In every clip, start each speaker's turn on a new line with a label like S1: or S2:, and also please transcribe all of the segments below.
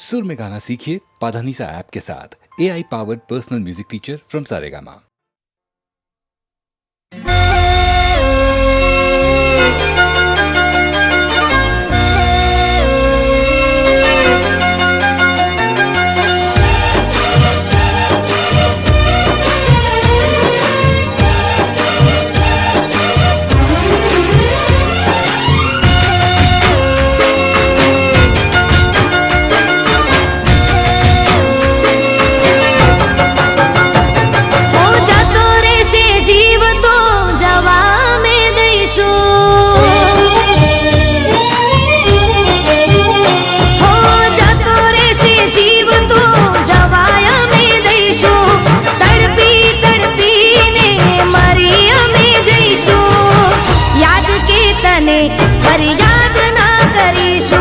S1: सुर में गाना सीखिए पाधानीसा ऐप के साथ। AI powered personal music teacher from Saregama.
S2: फरियाद ना करीशो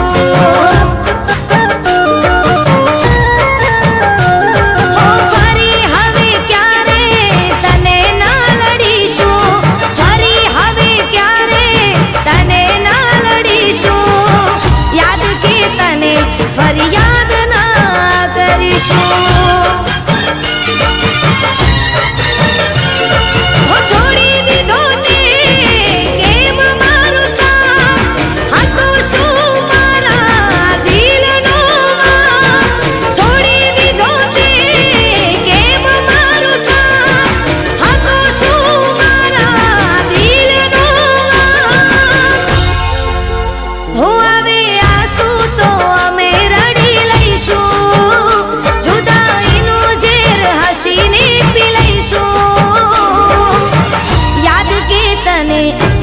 S2: हो फरी हवे क्यारे तने ना लड़ीशो फरी हवे क्यारे तने ना लड़ीशो याद के तने फरियाद ना करीशो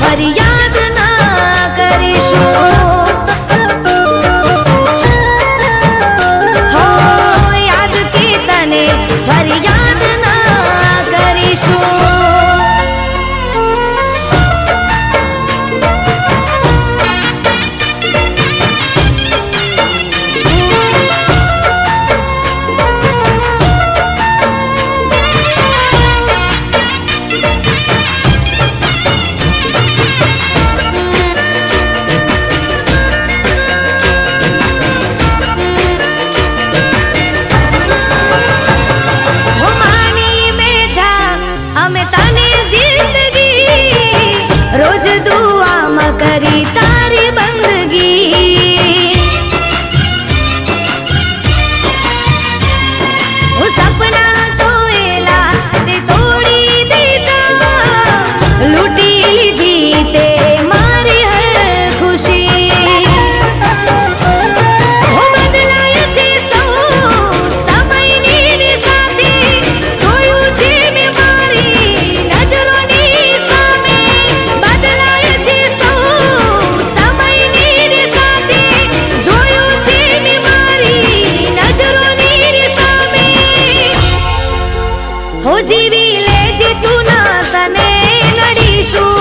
S2: फरियाद ना करीशो हो याद के तने फरियाद ना करीशो रोज दुआ म करी तारी बंदगी वो सपना जोएला ते तोड़ी देता लूटी लीधी ते मारी हर खुशी वो बदलाय छे सौ समय नी साथे जोयू छे મે મારી નજરોની સામે બદલાય છે સૌ સમયની સાથે જોયું છે મે મારી નજરોની સામે હો જીવી લેજે તું ના તને લડીશું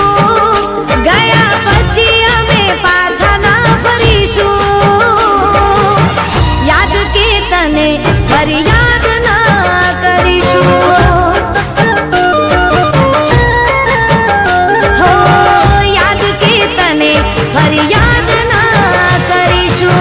S2: ગયા પછી અમે પાછા ના ફરીશું યાદ કે તને ફરિયાદ ના કરીશું फरियाद ना करीशो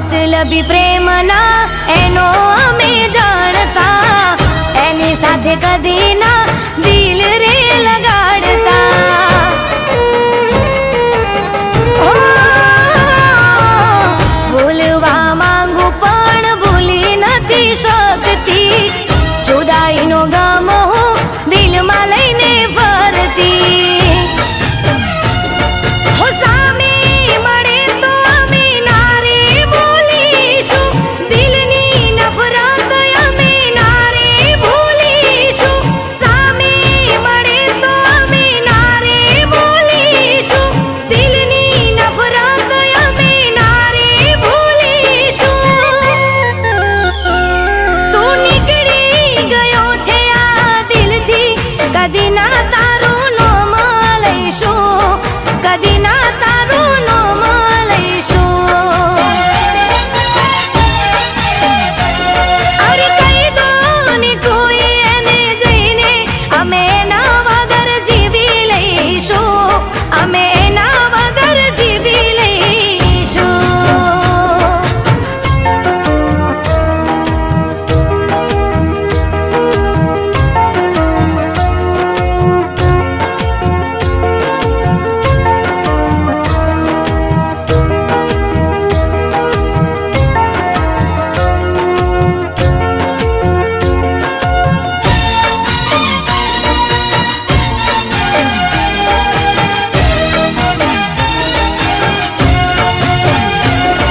S2: મતલબી પ્રેમના એનો અમે જાણતા, એની સાથે કદી ના દિલ રે લગાડતા. ઓ, ભૂલવા માંગુ પણ ભૂલી નથી શકતી, જુદાઈનો ગમ હું દિલમાં લઈને ફરતી. હો સામે મળે તો અમે નારે બોલીશું, દિલની નફરત અમે નારે ભૂલીશું. સામે મળે તો અમે નારે બોલીશું, દિલની નફરત અમે નારે ભૂલીશું. તું નીકળી ગયો છે આ દિલથી, કદી ના તારું નામ લઈશું, કદી ના તારું નામ લઈશું. અરે કહી દો ને કોઈ એને જઈને, અમે એના વગર જીવી લઈશું, અમે એના વગર જીવી લઈશું.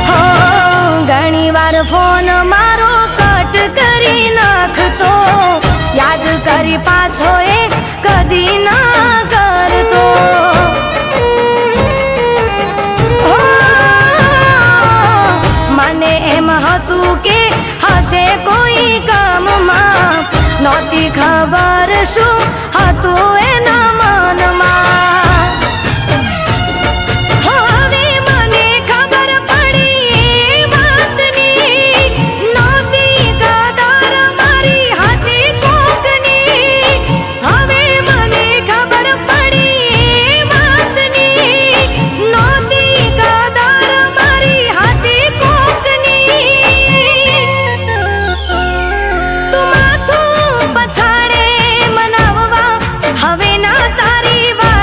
S2: હો, ઘણીવાર ફોન મારો કટ કરી નાખતો, યાદ કરી પાછો એ કદી ના કરતો. હો, મને એમ હતું કે હશે કોઈ કામમાં, નહોતી ખબર શું હતું એના મનમાં. હવે મને ખબર પડી એ વાતની, નહોતી કદર મારી હાથે કોકની. હવે મને ખબર પડી એ વાતની, નહોતી કદર મારી હાથે કોકની. તું માથું પછાડે મનાવવા, હવે ના તારી વાત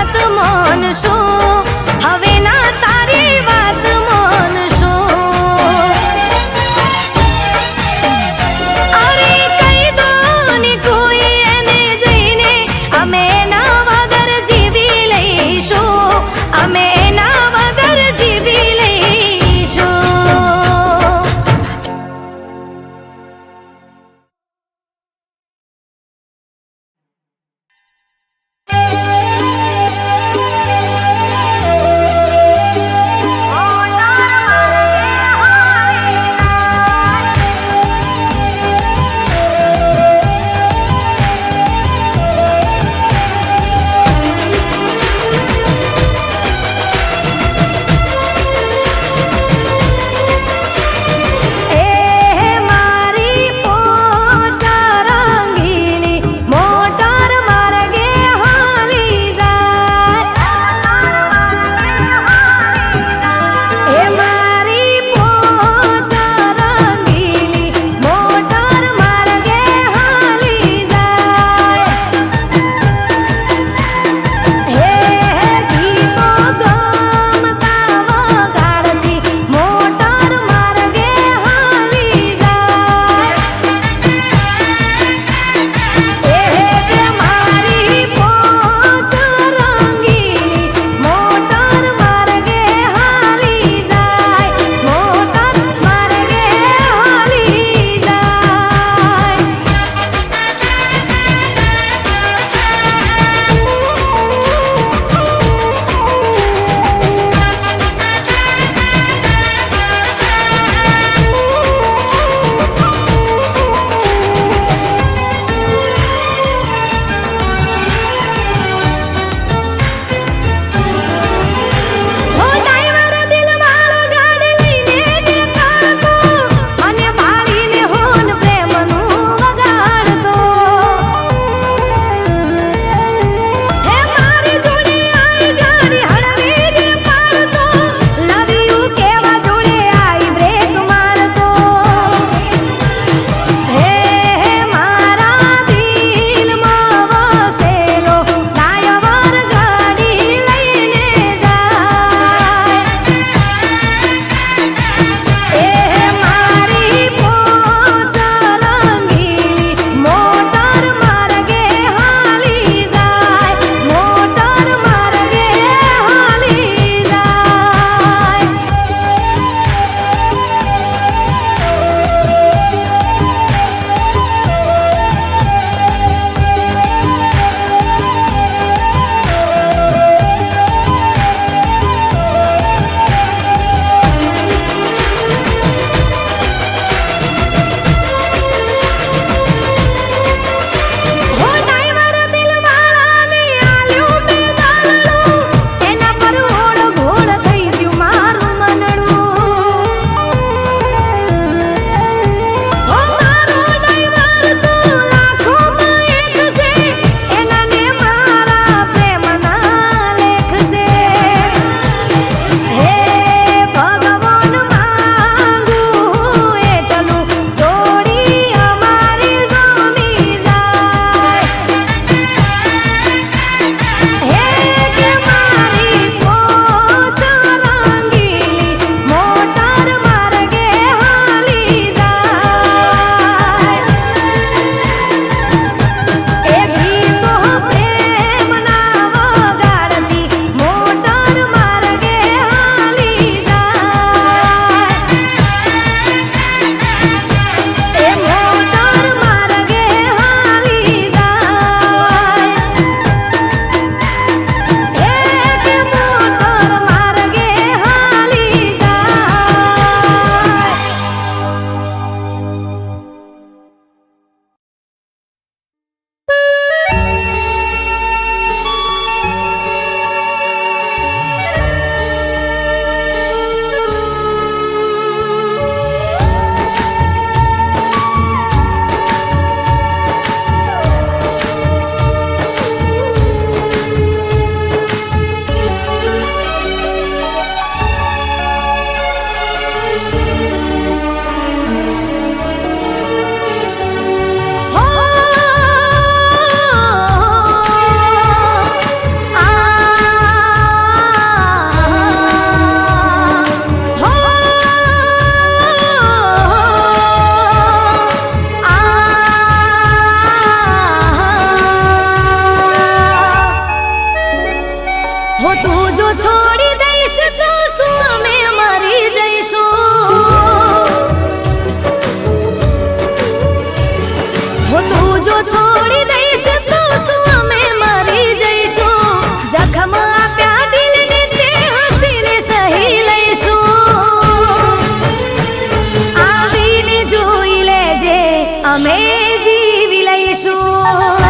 S2: અમે જીવી લઈશું.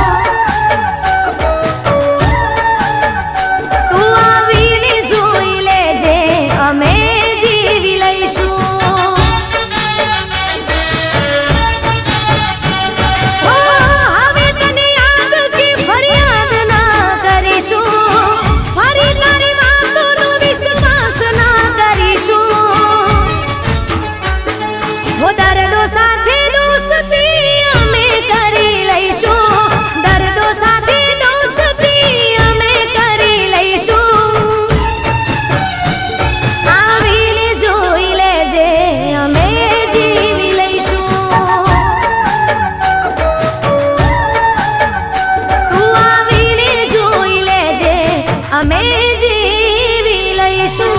S2: તું આવીને જોઈ લેજે અમે જીવી લઈશું. ઓ હવે તને યાદ કે ફરિયાદ ના કરીશું, ફરી તારી વાતોનો વિશ્વાસ ના કરીશું. હો દર્દો સાથે દોસ્તી અમે કરી લઈશું, દર્દો સાથે દોસ્તી અમે કરી લઈશું. આવીને જોઈ લેજે અમે જીવી લઈશું. તું આવીને જોઈ લેજે અમે જીવી લઈશું.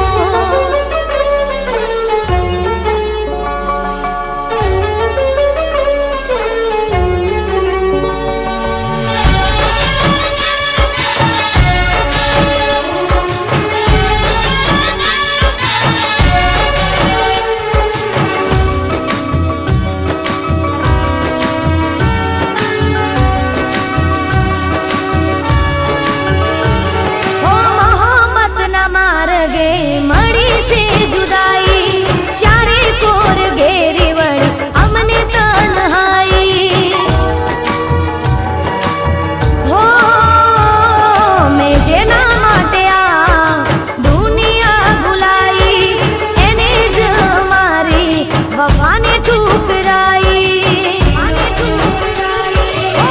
S2: ઓ મોહબ્બતના માર્ગે મળી છે જુદાઈ, ચારે કોર ઘેરી વળી અમને તન્હાઈ. હો મેં જેના માટે આ દુનિયા ભૂલાઈ, એને જ મારી વફાને ઠુકરાઈ. ઓ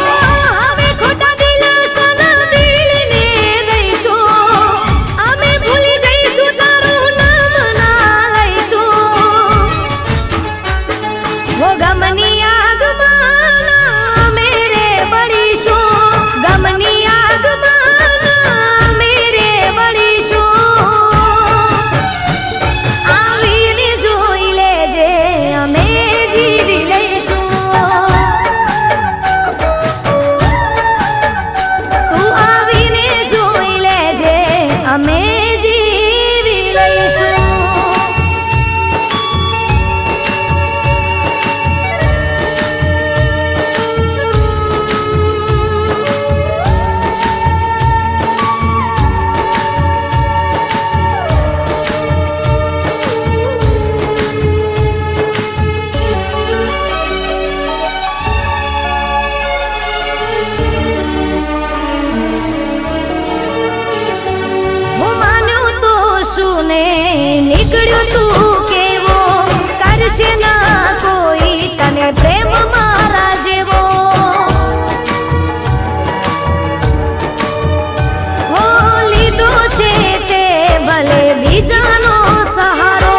S2: હવે ખોટા દિલ સના દિલને દઈશું, અમે ભૂલી જઈશું, તારું નામ ના લઈશું. હો ગમની આગમાં અમે રે બળીશું, ગમની આગમાં અમે રે બળીશું. આવીને જોઈ લેજે અમે જીવી લઈશું. તું આવીને જોઈ લેજે અમે જીવી લઈશું. હું માન્યું તો શું ને નીકળ્યું તું કેવો, કરશે ના કોઈ તને પ્રેમ મારા જેવો. હો લીધો છે તે ભલે બીજાનો સહારો,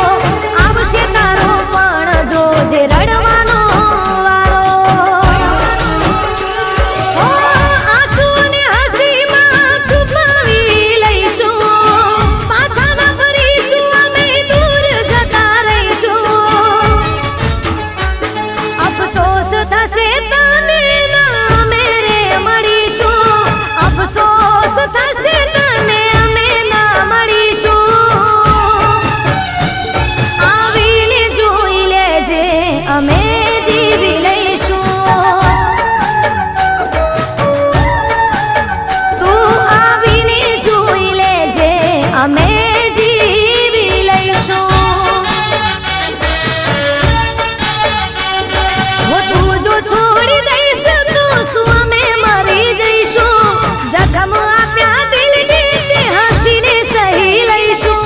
S2: આવશે તારો પણ જોજે રડવાનો વારો. હો આંસુને હસીમાં છુપાવી લઈશું, પાછા ના ફરીશું, અમે દૂર જતા રહીશું. અફસોસ થશે તને ના મેરે મળીશું, અફસોસ થશે તને અમે ના મળીશું. આવીને જોઈ લેજે અમે જીવી લઈશું. તું આવીને જોઈ લેજે અમે જીવી લઈશું. હો તું જો છોડી દઈશ તો શું અમે મરી જઈશું, જખમ આપ્યા દિલને તે હસીને સહી લઈશું.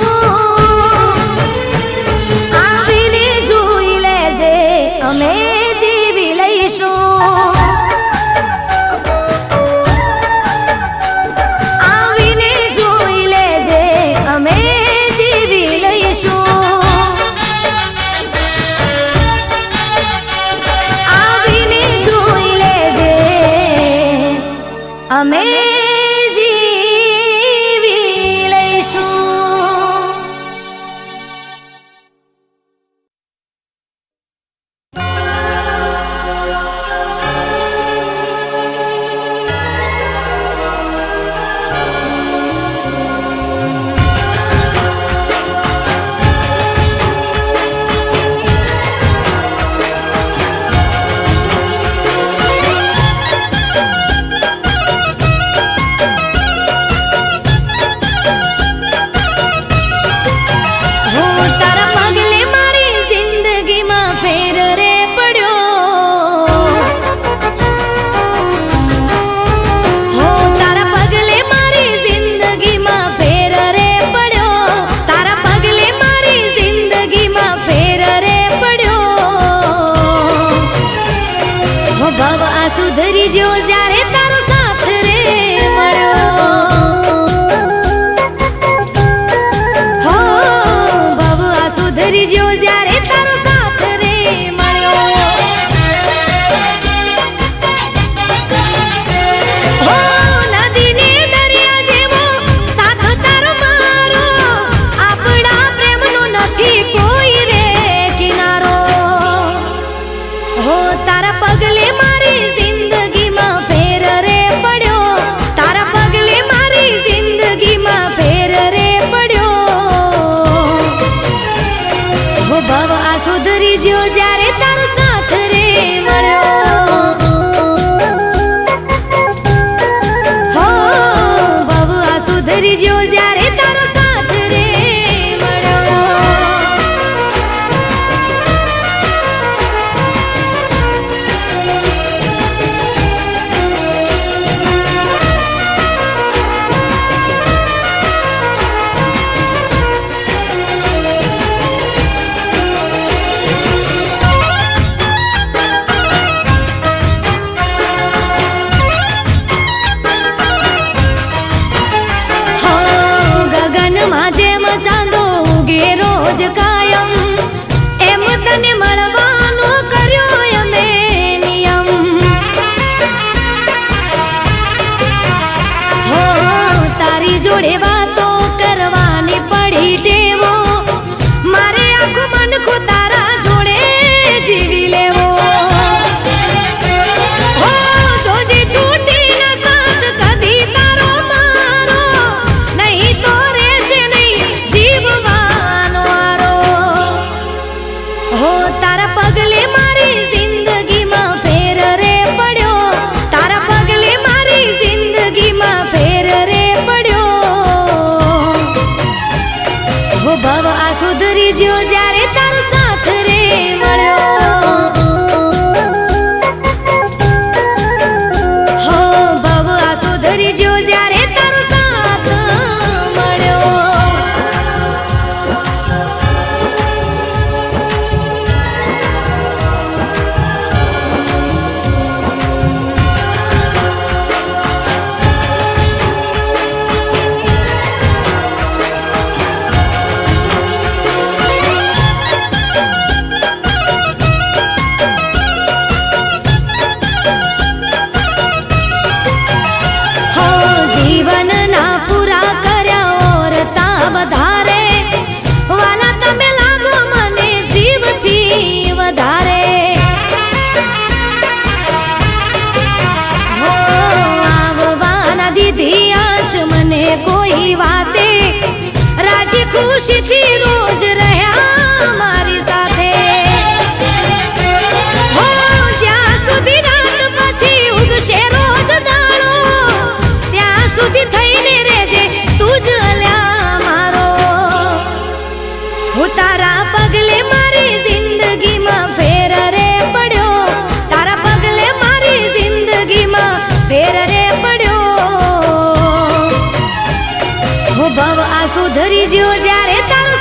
S2: આવીને જોઈ લેજે અમે જીવી લઈશું. આવીને જોઈ લેજે અમે જીવી લઈશું. આવીને જોઈ લેજે અમે જીવી લઈશું. ભાવ આ સુધરી જ્યો જ્યારે તારો સાથ રે મળ્યો. હો ભાવ આ સુધરી જ્યો જ્યારે તારો સાથ રે મળ્યો. હો નદીને દરિયા જેવો સાથ તારો મારો, આપણા પ્રેમનો નથી કોઈ રે કિનારો. હો તારા પગલે મારી જિંદગીમાં ફેર રે પડ્યો, તારા પગલે મારી જિંદગીમાં ફેર રે પડ્યો. હો ભાવ આ સુધરી જ્યો જ્યારે તારો સાથ રે મળ્યો. હો ભાવ આ સુધરી જ્યો જ્યારે તારો સાથ રે મળ્યો. ગગનમાં જેમ ચાંદો ઉગે રોજ કાયમ, એમ તને મળવાનો કર્યો અમે નિયમ. હો તારી જોડે વાતો કરવાની પડી ટેવો, મારે આખું મનખું તારા જોડે જીવી લેવો. હો જોજે છૂટી ન સાથ કદી તારો મારો, નહીં તો રહેશે નહીં જીવવાનો આરો. હો તારા પગલે મારી જિંદગીમાં ફેર રે પડ્યો, તારા પગલે મારી જિંદગીમાં ફેર રે પડ્યો. હો ભાવ આ સુધરી જ્યો જ્યારે તારો સાથ રે મળ્યો. હો ભાવ આ સુધરી જ્યો જ્યારે તારો સાથ મળ્યો. હો જીવનના પૂરા કર્યા ઓરતા વધારે, વાલા તમે લાગો મને જીવથી વધારે. હો આવવાના દીધી આજ મને કોઈ વાતે, રાજી ખુશીથી રોજ રહ્યા મારી સાથે. હો જ્યાં સુધી રાત પછી ઉગશે રોજ દાડો, ત્યાં સુધી થઈને રહેજે તું જ અલ્યા મારો. હું તારા પગલે મારી જિંદગીમાં ફેર રે પડ્યો, તારા પગલે મારી જિંદગીમાં ફેર રે પડ્યો. હો ભાવ આ સુધરી જ્યો જ્યારે તારો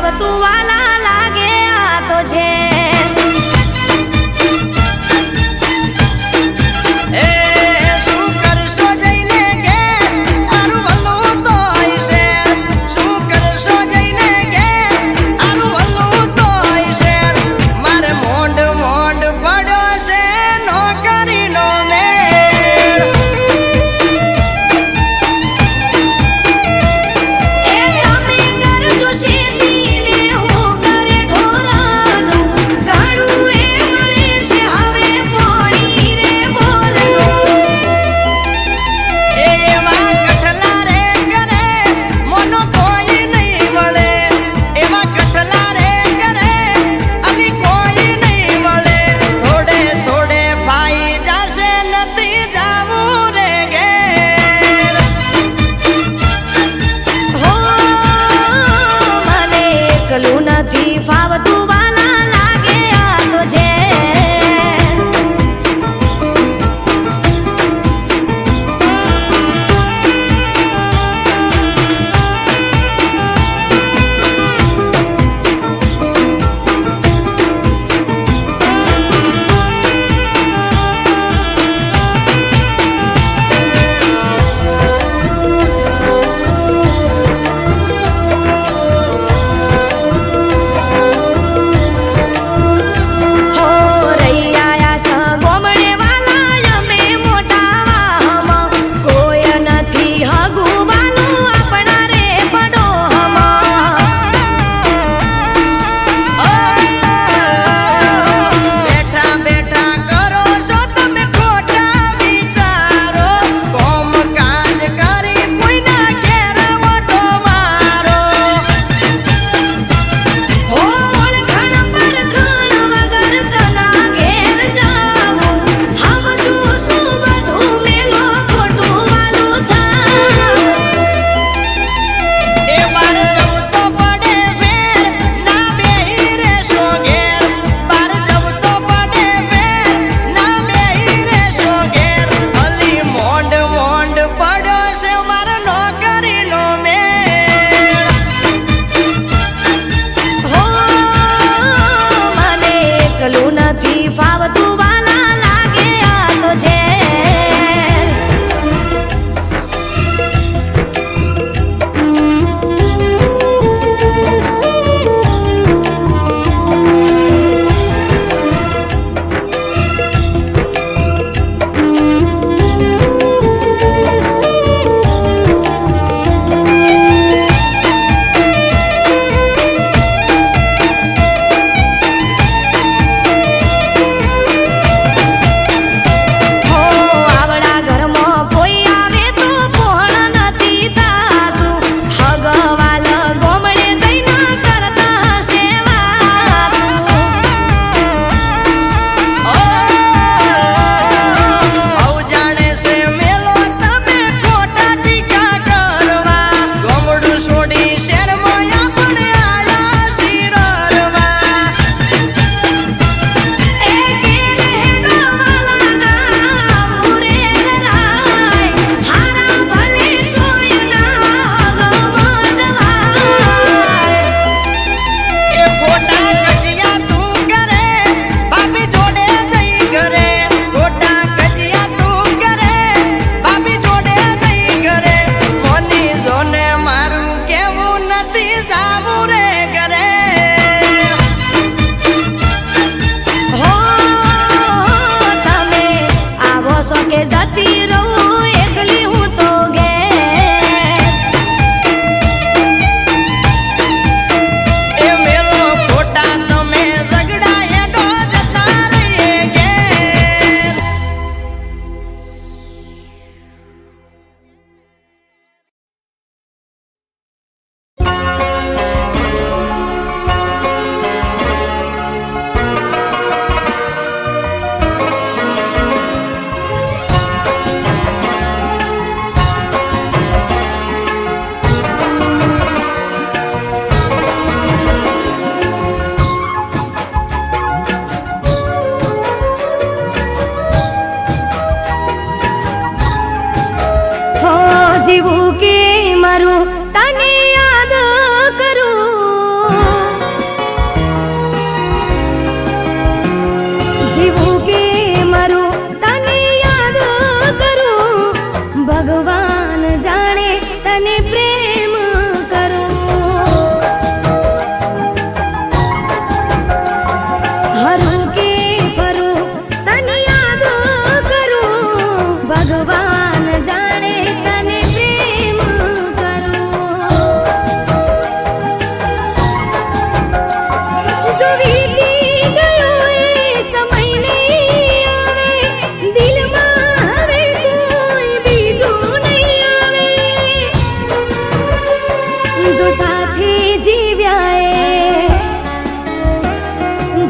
S2: આવતું વાલા લાગે આ તો છે એ તમે કરજો શેતી ને હું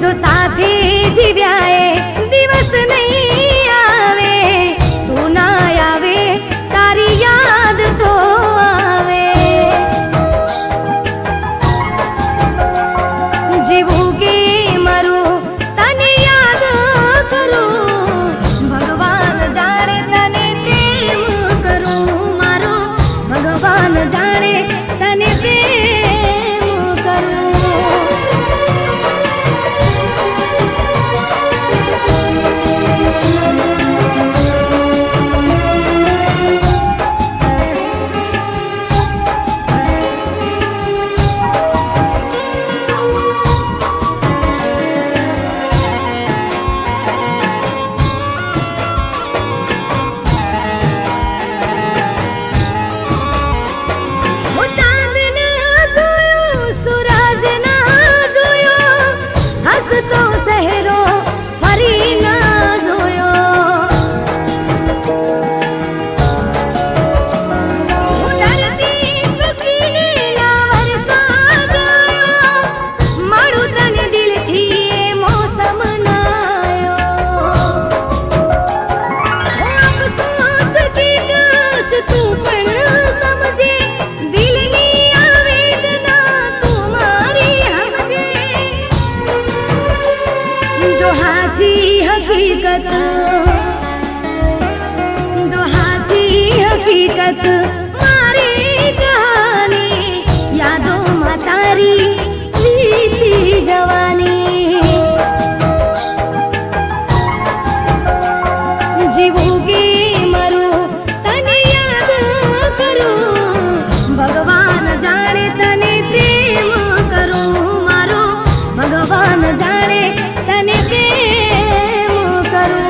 S2: જો સાથે જીવ્યા એ દિવસ નહીં આવે, તું ના આવે તારી યાદ તો આવે. જીવું કે મરું તને યાદ કરું, ભગવાન જાણે તને પ્રેમ કરું, મારો ભગવાન જાણે તને પ્રેમ કરું. ચહેરો ફરી ના જોયો, ધરતી સુખીને ના વરસાદ આવ્યો, મળું તને દિલથી એ મોસમ નાયો. અફસોસ કે કાશ તું પણ સમજે, દિલની આ વેદના તું મારી સમજે. जो हाजी हकीकत, जो हाजी हकीकत मारी कहानी, यादों तारी लीती जवानी. जीવું કે મરું તને યાદ કરું, ભગવાન જાણે તને પ્રેમ કરું, મારો ભગવાન જાણે તને પ્રેમ કરું.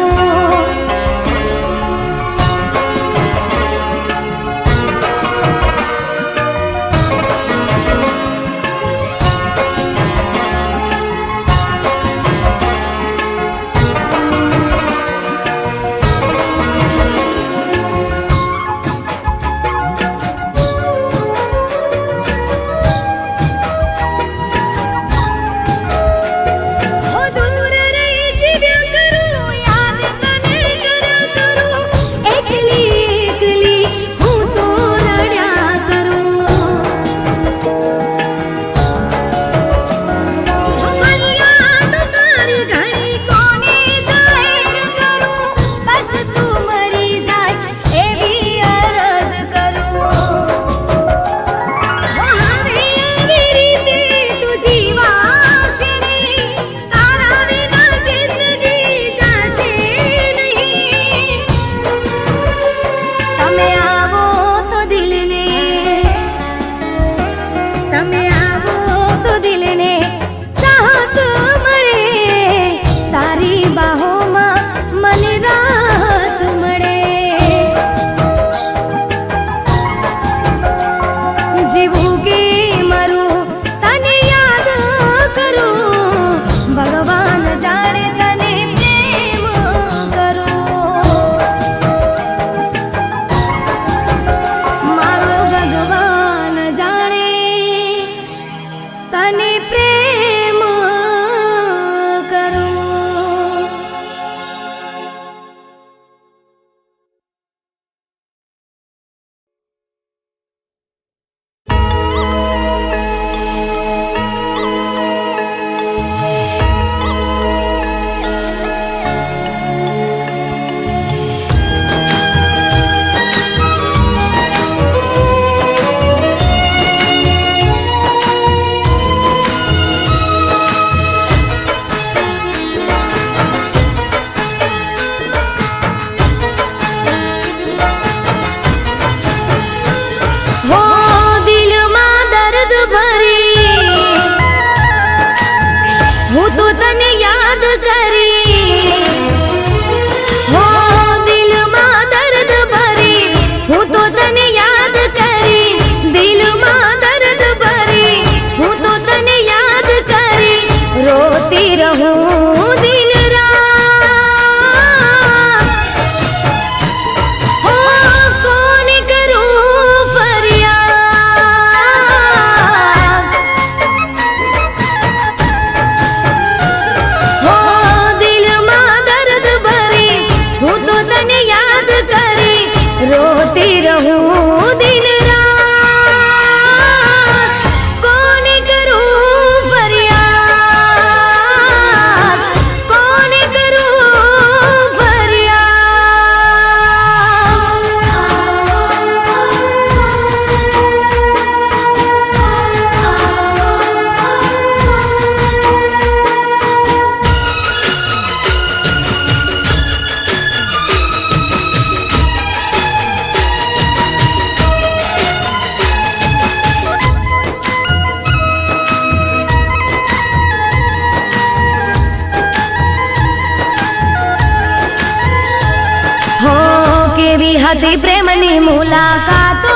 S2: હતી પ્રેમની મુલાકાતો,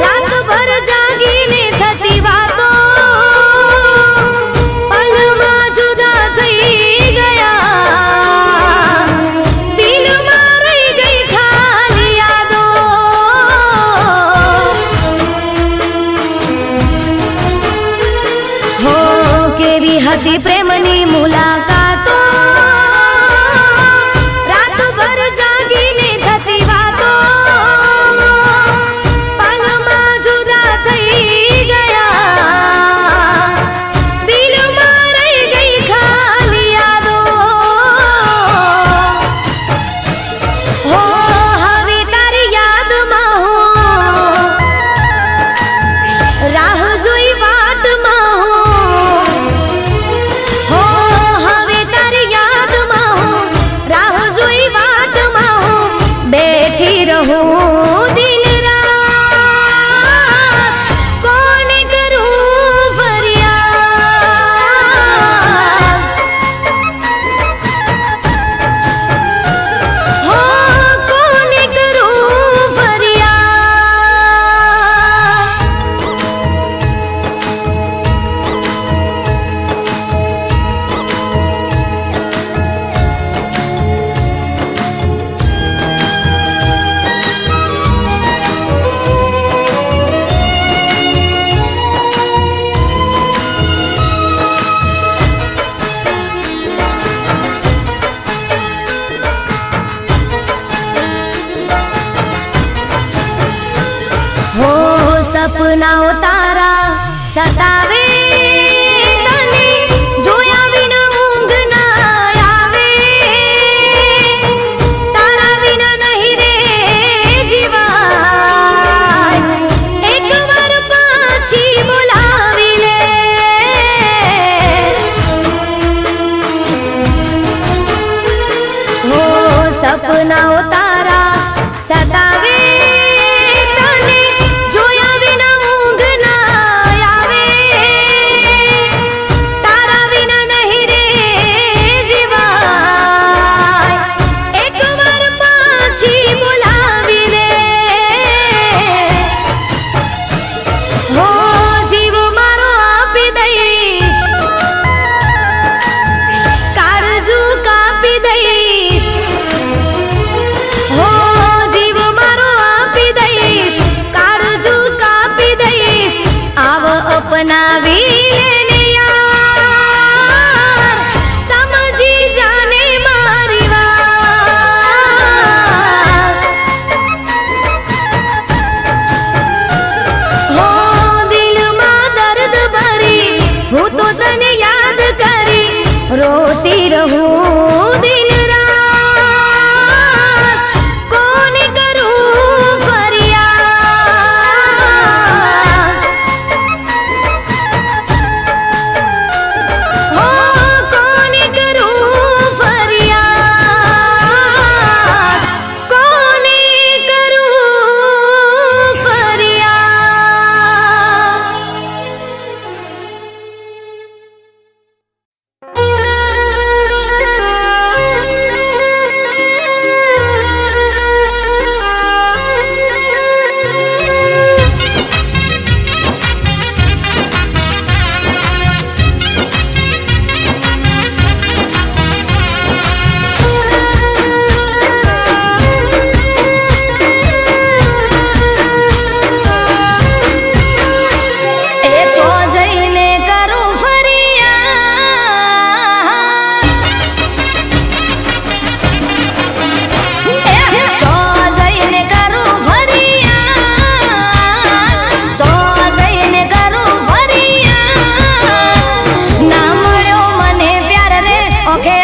S2: રાતભર જાગીને થતી વાતો, પલમાં જુદા થઈ ગયા, દિલમાં રહી ગઈ ખાલી યાદો. હો કેવી હતી પ્રેમની મુલાકાતો, સપનાઓ તારા સતાવે, તને જોયા વિના ઊંઘ ના આવે, તારા વિના નહીં રે જીવાય, એકવાર પાછી બોલાવી લે. હો સપનાઓ તારા સતાવે, રોતી રહું દિન રાત, કોને કરું ફરિયાદ. હો કોને કરું ફરિયાદ, કોને કરું ફરિયાદ. Okay.